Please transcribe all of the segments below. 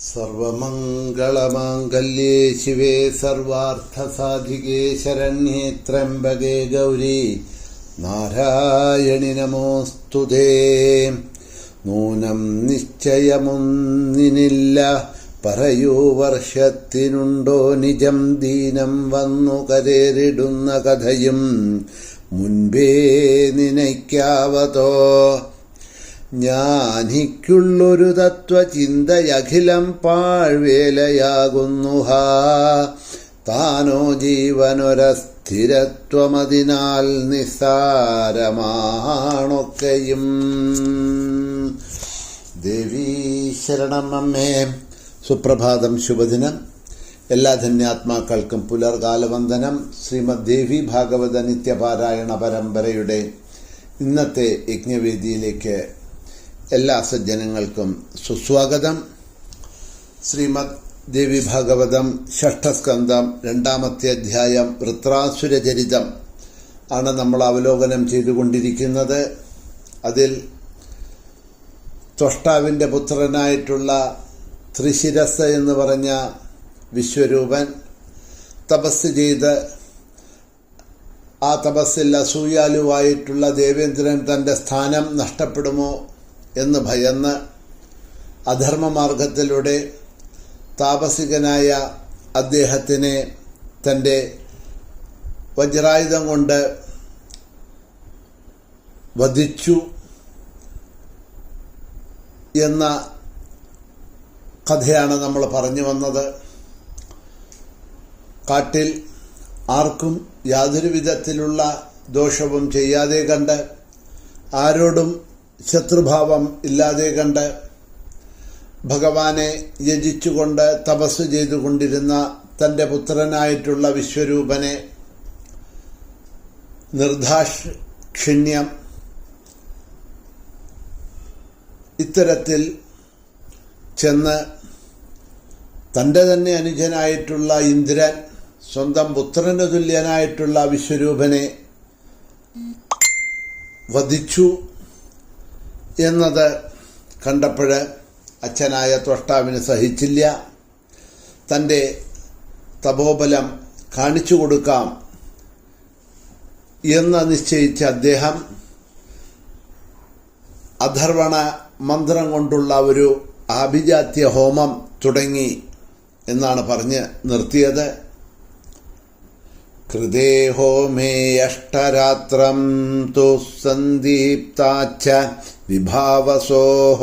സർവമംഗളമാംഗല്യേ ശിവേ സർവാർത്ഥസാധികേ ശരണ്യേ ത്രംബകേ ഗൗരി നാരായണി നമോസ്തുതേ. നൂനം നിശ്ചയമൊന്നിനില്ല, പറയൂ വർഷത്തിനുണ്ടോ നിജം ദീനം വന്നു കരേറിടുന്ന കഥയും മുൻപേ നിനയ്ക്കാവതോ. ജ്ഞാനിക്കുള്ളൊരു തത്വചിന്തയഖിലം പാഴ്വേലയാകുന്നു ഹാ. താനോ ജീവനൊരസ്ഥിരത്വമതിനാൽ നിസ്സാരമാണൊക്കെയും. ദേവീ ശരണം അമ്മേ. സുപ്രഭാതം, ശുഭദിനം. എല്ലാ ധന്യാത്മാക്കൾക്കും പുലർകാലവന്ദനം. ശ്രീമദ് ദേവി ഭാഗവത നിത്യപാരായണ പരമ്പരയുടെ ഇന്നത്തെ യജ്ഞവേദിയിലേക്ക് എല്ലാ സജ്ജനങ്ങൾക്കും സുസ്വാഗതം. ശ്രീമദ് ദേവി ഭാഗവതം ഷഷ്ഠസ്കന്ധം 2-ാമത്തെ അധ്യായം വൃത്രാസുരചരിതം ആണ് നമ്മൾ അവലോകനം ചെയ്തുകൊണ്ടിരിക്കുന്നത്. അതിൽ ത്വഷ്ടാവിൻ്റെ പുത്രനായിട്ടുള്ള ത്രിശിരസ് എന്ന് പറഞ്ഞ വിശ്വരൂപൻ തപസ് ചെയ്ത് ആ തപസ്സിൽ അസൂയാലുവായിട്ടുള്ള ദേവേന്ദ്രൻ തൻ്റെ സ്ഥാനം നഷ്ടപ്പെടുമോ എന്ന് ഭയന്ന് അധർമ്മമാർഗത്തിലൂടെ താപസികനായ അദ്ദേഹത്തിനെ തൻ്റെ വജ്രായുധം കൊണ്ട് വധിച്ചു എന്ന കഥയാണ് നമ്മൾ പറഞ്ഞു വന്നത്. കാട്ടിൽ ആർക്കും യാതൊരു വിധത്തിലുള്ള ദോഷവും ചെയ്യാതെ കണ്ട്, ആരോടും ശത്രുഭാവം ഇല്ലാതെ കണ്ട്, ഭഗവാനെ യജിച്ചുകൊണ്ട് തപസ് ചെയ്തുകൊണ്ടിരുന്ന തൻ്റെ പുത്രനായിട്ടുള്ള വിശ്വരൂപനെ നിർദാക്ഷിണ്യം ഇത്തരത്തിൽ ചെന്ന് തൻ്റെ തന്നെ അനുജനായിട്ടുള്ള ഇന്ദ്രൻ സ്വന്തം പുത്രന് തുല്യനായിട്ടുള്ള വിശ്വരൂപനെ വധിച്ചു എന്നത് കണ്ടപ്പോൾ അച്ഛനായ ത്വഷ്ടാവിന് സഹിച്ചില്ല. തൻ്റെ തപോബലം കാണിച്ചു കൊടുക്കാം എന്ന് നിശ്ചയിച്ച അദ്ദേഹം അധർവണ മന്ത്രം കൊണ്ടുള്ള ഒരു ആഭിജാത്യ ഹോമം തുടങ്ങി എന്നാണ് പറഞ്ഞ് നിർത്തിയത്. കൃതേ ഹോമേ അഷ്ടരാത്രം തു സന്ദീപ്താച്ച വിഭാവസോഃ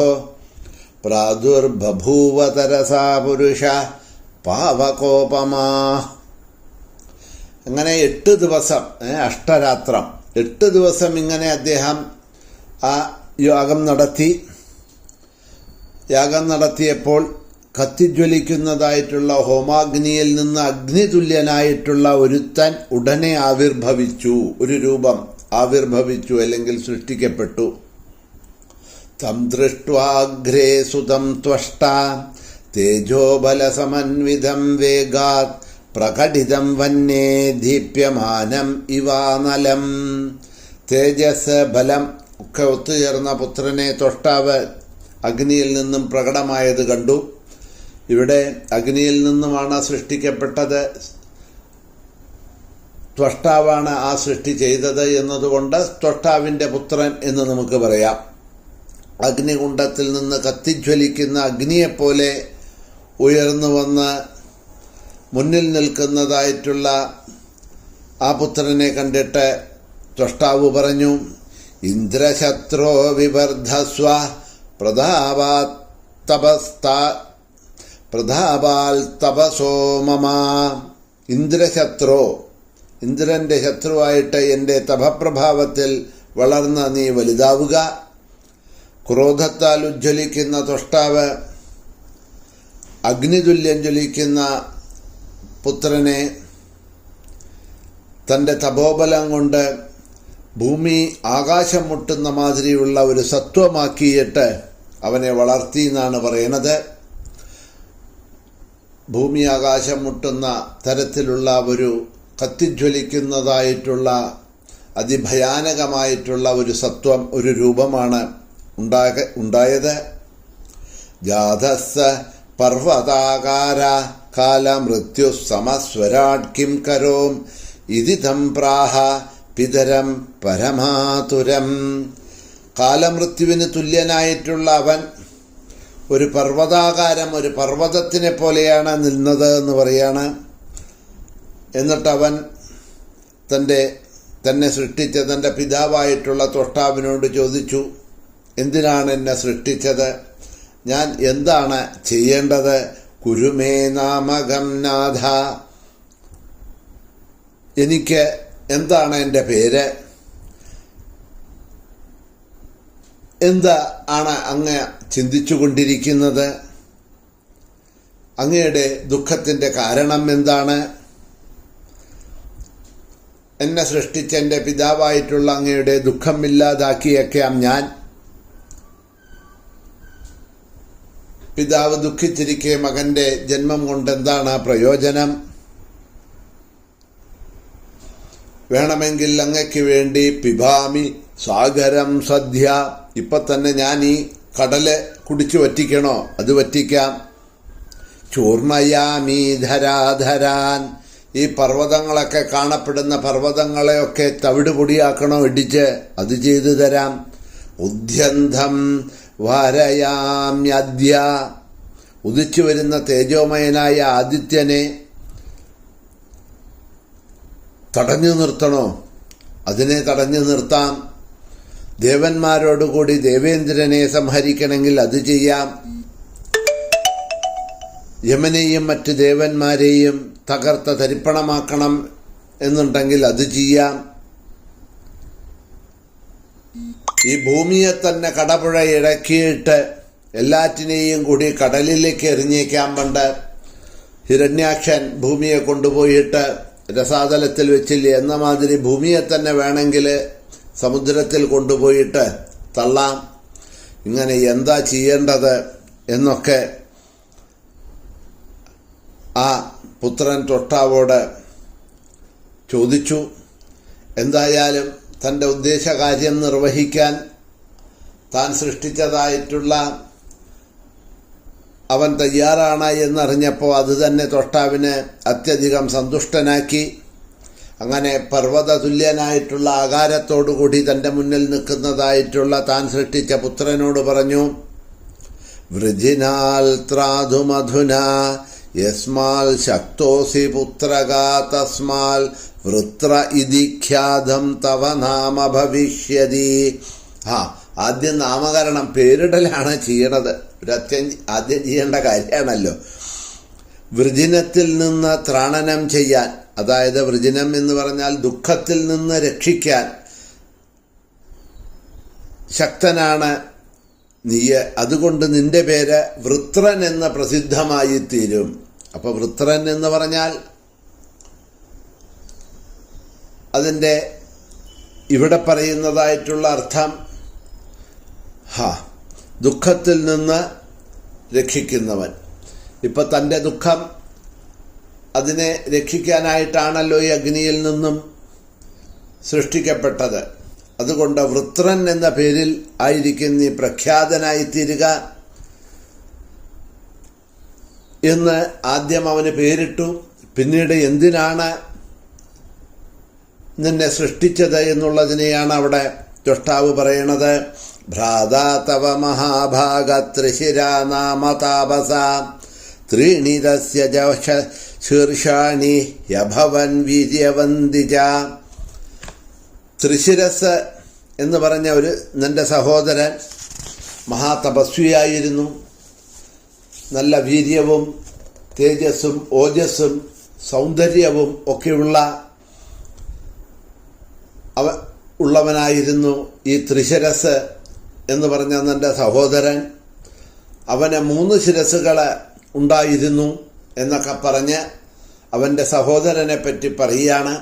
പ്രാദുർബഭൂവ തരസാ പുരുഷ പാവകോപമാ. അങ്ങനെ 8 ദിവസം, അഷ്ടരാത്രം 8 ദിവസം ഇങ്ങനെ അദ്ദേഹം ആ യാഗം നടത്തിയപ്പോൾ കത്തിജ്വലിക്കുന്നതായിട്ടുള്ള ഹോമാഗ്നിയിൽ നിന്ന് അഗ്നിതുല്യനായിട്ടുള്ള ഒരുത്തൻ ഉടനെ ആവിർഭവിച്ചു, ഒരു രൂപം ആവിർഭവിച്ചു അല്ലെങ്കിൽ സൃഷ്ടിക്കപ്പെട്ടു. തം ദൃഷ്ട്വാഗ്രേ സുതം ത്വഷ്ടാ തേജോബലസമന്വിതം വേഗാത് പ്രകടിതം വന്യേ ദീപ്യമാനം ഇവാനലം. തേജസ്, ബലം ഒക്കെ ഒത്തുചേർന്ന പുത്രനെ ത്വഷ്ടാവ് അഗ്നിയിൽ നിന്നും പ്രകടമായത് കണ്ടു. ഇവിടെ അഗ്നിയിൽ നിന്നുമാണ് സൃഷ്ടിക്കപ്പെട്ടത്, ത്വഷ്ടാവാണ് ആ സൃഷ്ടി ചെയ്തത് എന്നതുകൊണ്ട് ത്വഷ്ടാവിൻ്റെ പുത്രൻ എന്ന് നമുക്ക് പറയാം. അഗ്നികുണ്ഡത്തിൽ നിന്ന് കത്തിജ്വലിക്കുന്ന അഗ്നിയെപ്പോലെ ഉയർന്നു വന്ന് മുന്നിൽ നിൽക്കുന്നതായിട്ടുള്ള ആ പുത്രനെ കണ്ടിട്ട് ത്വഷ്ടാവ് പറഞ്ഞു, ഇന്ദ്രശത്രോ വിവർദ്ധസ്വ പ്രതാപാൽ തപസോ മമ. ഇന്ദ്രശത്രോ, ഇന്ദ്രന്റെ ശത്രുവായിട്ട് എൻ്റെ തപപ്രഭാവത്തിൽ വളർന്ന നീ വലുതാവുക. ക്രോധത്താൽ ഉജ്ജ്വലിക്കുന്ന ത്വഷ്ടാവ് അഗ്നിതുല്യം ജ്വലിക്കുന്ന പുത്രനെ തൻ്റെ തപോബലം കൊണ്ട് ഭൂമി ആകാശം മുട്ടുന്ന മാതിരിയുള്ള ഒരു സത്വമാക്കിയിട്ട് അവനെ വളർത്തി എന്നാണ് പറയുന്നത്. ഭൂമി ആകാശം മുട്ടുന്ന തരത്തിലുള്ള ഒരു കത്തിജ്വലിക്കുന്നതായിട്ടുള്ള അതിഭയാനകമായിട്ടുള്ള ഒരു സത്വം, ഒരു രൂപമാണ് ഉണ്ടായത്. ജാതസ്സ പർവ്വതാകാര കാലമൃത്യു സമസ്വരാട് കിം കരോം ഇതി തം പ്രാഹ പിതരം പരമാതുരം. കാലമൃത്യുവിന് തുല്യനായിട്ടുള്ള അവൻ ഒരു പർവ്വതാകാരം, ഒരു പർവ്വതത്തിനെ പോലെയാണ് നിന്നത് എന്ന് പറയാണ്. എന്നിട്ട് അവൻ തന്നെ സൃഷ്ടിച്ച തൻ്റെ പിതാവായിട്ടുള്ള ത്വഷ്ടാവിനോട് ചോദിച്ചു, എന്തിനാണ് എന്നെ സൃഷ്ടിച്ചത്? ഞാൻ എന്താണ് ചെയ്യേണ്ടത്? കുരുമേ നാമകം നാഥ, എനിക്ക് എന്താണ് എൻ്റെ പേര്? എന്താണ് അങ്ങ് ചിന്തിച്ചു കൊണ്ടിരിക്കുന്നത്? അങ്ങയുടെ ദുഃഖത്തിൻ്റെ കാരണം എന്താണ്? എന്നെ സൃഷ്ടിച്ച എൻ്റെ പിതാവായിട്ടുള്ള അങ്ങയുടെ ദുഃഖമില്ലാതാക്കിയേക്കാം ഞാൻ. പിതാവ് ദുഃഖിച്ചിരിക്കെ മകൻ്റെ ജന്മം കൊണ്ട് എന്താണ് പ്രയോജനം? വേണമെങ്കിൽ അങ്ങയ്ക്ക് വേണ്ടി പിബാമി സാഗരം സദ്യ, ഇപ്പം തന്നെ ഞാൻ ഈ കടല് കുടിച്ചു വറ്റിക്കണോ? അത് വറ്റിക്കാം. ചൂർണയാമീ ധരാധരാൻ, ഈ പർവ്വതങ്ങളൊക്കെ കാണപ്പെടുന്ന പർവ്വതങ്ങളെയൊക്കെ തവിടുപൊടിയാക്കണോ ഇടിച്ച്? അത് ചെയ്തു തരാം. ഉദ്യന്തം വാരയാമ്യദ്യ, ഉദിച്ചു വരുന്ന തേജോമയനായ ആദിത്യനെ തടഞ്ഞു നിർത്തണോ? അതിനെ തടഞ്ഞു നിർത്താം. ദേവന്മാരോടുകൂടി ദേവേന്ദ്രനെ സംഹരിക്കണമെങ്കിൽ അത് ചെയ്യാം. യമനെയും മറ്റ് ദേവന്മാരെയും തകർത്ത തരിപ്പണമാക്കണം എന്നുണ്ടെങ്കിൽ അത് ചെയ്യാം. ഈ ഭൂമിയെ തന്നെ കടപുഴ ഇടക്കിയിട്ട് എല്ലാറ്റിനെയും കൂടി കടലിലേക്ക് എറിഞ്ഞേക്കാൻ. പണ്ട് ഹിരണ്യാക്ഷൻ ഭൂമിയെ കൊണ്ടുപോയിട്ട് രസാതലത്തിൽ വെച്ചില്ലേ, എന്ന മാതിരി ഭൂമിയെ തന്നെ വേണമെങ്കിൽ സമുദ്രത്തിൽ കൊണ്ടുപോയിട്ട് തള്ളാം. ഇങ്ങനെ എന്താ ചെയ്യേണ്ടത് എന്നൊക്കെ ആ പുത്രൻ ത്വഷ്ടാവോട് ചോദിച്ചു. എന്തായാലും തൻ്റെ ഉദ്ദേശകാര്യം നിർവഹിക്കാൻ താൻ സൃഷ്ടിച്ചതായിട്ടുള്ള അവൻ തയ്യാറാണ് എന്നറിഞ്ഞപ്പോൾ അത് തന്നെ ത്വഷ്ടാവിനെ അത്യധികം സന്തുഷ്ടനാക്കി. അങ്ങനെ പർവ്വത തുല്യനായിട്ടുള്ള ആകാരത്തോടുകൂടി തൻ്റെ മുന്നിൽ നിൽക്കുന്നതായിട്ടുള്ള താൻ സൃഷ്ടിച്ച പുത്രനോട് പറഞ്ഞു, വൃജിനാൽ ത്രാധുമധുന യസ്മാൽ ശക്തോസി പുത്രകാ തസ്മാൽ വൃത്ര ഇതി ഖ്യാതം തവ നാമ ഭവിഷ്യതി. ആദ്യം നാമകരണം, പേരിടലാണ് ചെയ്യണത്. ആദ്യം ചെയ്യേണ്ട കാര്യമാണല്ലോ. വൃജിനത്തിൽ നിന്ന് ത്രാണനം ചെയ്യാൻ, അതായത് വൃജിനം എന്ന് പറഞ്ഞാൽ ദുഃഖത്തിൽ നിന്ന് രക്ഷിക്കാൻ ശക്തനാണ് നീ. അതുകൊണ്ട് നിന്റെ പേര് വൃത്രൻ എന്ന് പ്രസിദ്ധമായി തീരും. അപ്പോൾ വൃത്രൻ എന്ന് പറഞ്ഞാൽ അതിൻ്റെ ഇവിടെ പറയുന്നതായിട്ടുള്ള അർത്ഥം ദുഃഖത്തിൽ നിന്ന് രക്ഷിക്കുന്നവൻ. ഇപ്പം തൻ്റെ ദുഃഖം അതിനെ രക്ഷിക്കാനായിട്ടാണല്ലോ ഈ അഗ്നിയിൽ നിന്നും സൃഷ്ടിക്കപ്പെട്ടത്. അതുകൊണ്ട് വൃത്രൻ എന്ന പേരിൽ ആയിരിക്കും നീ പ്രഖ്യാതനായിത്തീരുക എന്ന് ആദ്യം അവന് പേരിട്ടു. പിന്നീട് എന്തിനാണ് നിന്നെ സൃഷ്ടിച്ചത് എന്നുള്ളതിനെയാണ് അവിടെ ത്വഷ്ടാവ് പറയണത്. ഭ്രാതാ തവ മഹാഭാഗ ത്രിശിരാ നാമ താപസ ത്രീണിതസ്യ ശീർഷാണി യഭവൻ വീര്യവന്തിജ. ത്രിശിരസ് എന്ന് പറഞ്ഞ നിന്റെ സഹോദരൻ മഹാതപസ്വിയായിരുന്നു. നല്ല വീര്യവും തേജസ്സും ഓജസ്സും സൗന്ദര്യവും ഒക്കെയുള്ള ഉള്ളവനായിരുന്നു ഈ ത്രിശിരസ് എന്ന് പറഞ്ഞ നിന്റെ സഹോദരൻ. അവന് 3 ശിരസുകൾ ഉണ്ടായിരുന്നു എന്നൊക്കെ പറഞ്ഞ് അവൻ്റെ സഹോദരനെ പറ്റി പറയുകയാണ്.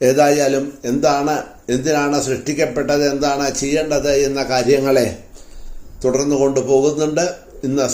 ഏതായാലും എന്തിനാണ് സൃഷ്ടിക്കപ്പെട്ടത്, എന്താണ് ചെയ്യേണ്ടത് എന്ന കാര്യങ്ങളെ തുടർന്നു കൊണ്ടുപോകുന്നുണ്ട്. ഇന്ന്